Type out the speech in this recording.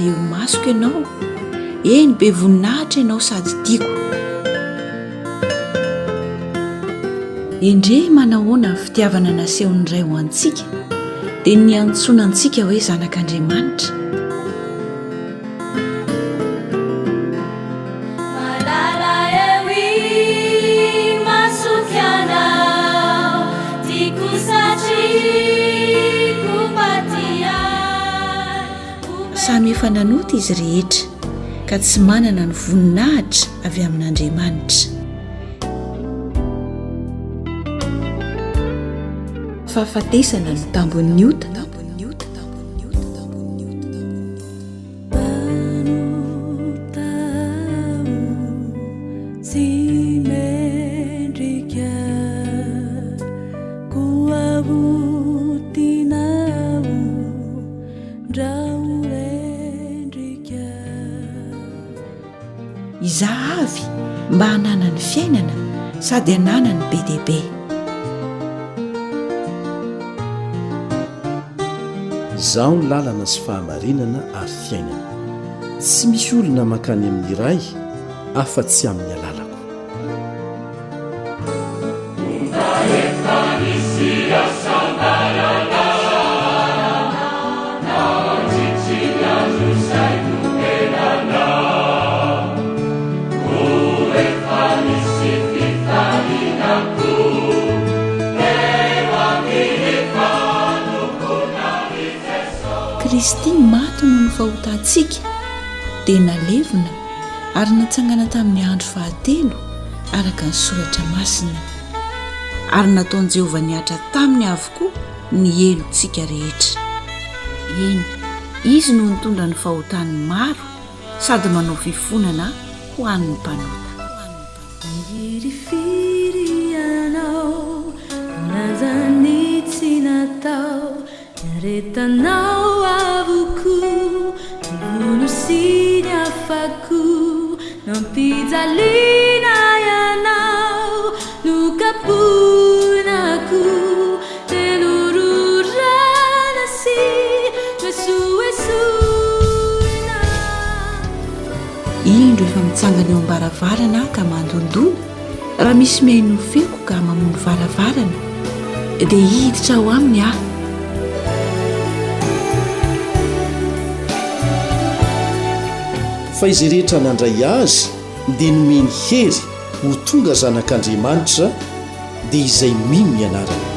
eo masoko ianao, eny be voninahitra ianao sady tiako. Indre manahoana ny fitiavana nasehon'ny iray ho antsika dia ny antsoina antsika hoe zanak'Andriamanitra. Samy efa nanota izy rehetra ka tsy manana ny voninahitra avy amin'Andriamanitra. Fahafatesana ny tambon'ny ota. Izaho avy mba hanana ny fiainana sady hanana ny be dia be. Zaho ny lalana sy fahamarinana ary fiainana. Tsy misy olona mankany amin'ny iray afa-tsy amin'ny alalako. Kristy maty noho ny fahotantsika dia nalevina ary natsangana tamin'ny andro fahatelo araka ny soratra Masina, ary nataon'i Jehovah niatra taminy avokoa ny helontsika rehetra. Eny, izy no nitondra ny fahotany maro sady manao fifonana ho an'ny mpanota. Retanao avoku Ivono sini afaku Nampijaliana yanao Nukapunaku Telururana si Mesuesuina. Indro efa mitsangana eo am-baravarana ka mandondoa. Raha misy mihaino feko ka mamono varavarana dia hiditra ao aminy aho. Fa izy rehetra nandray azy dia nomeny hery ho tonga zanak'Andriamanitra dia izay mino ny anarany.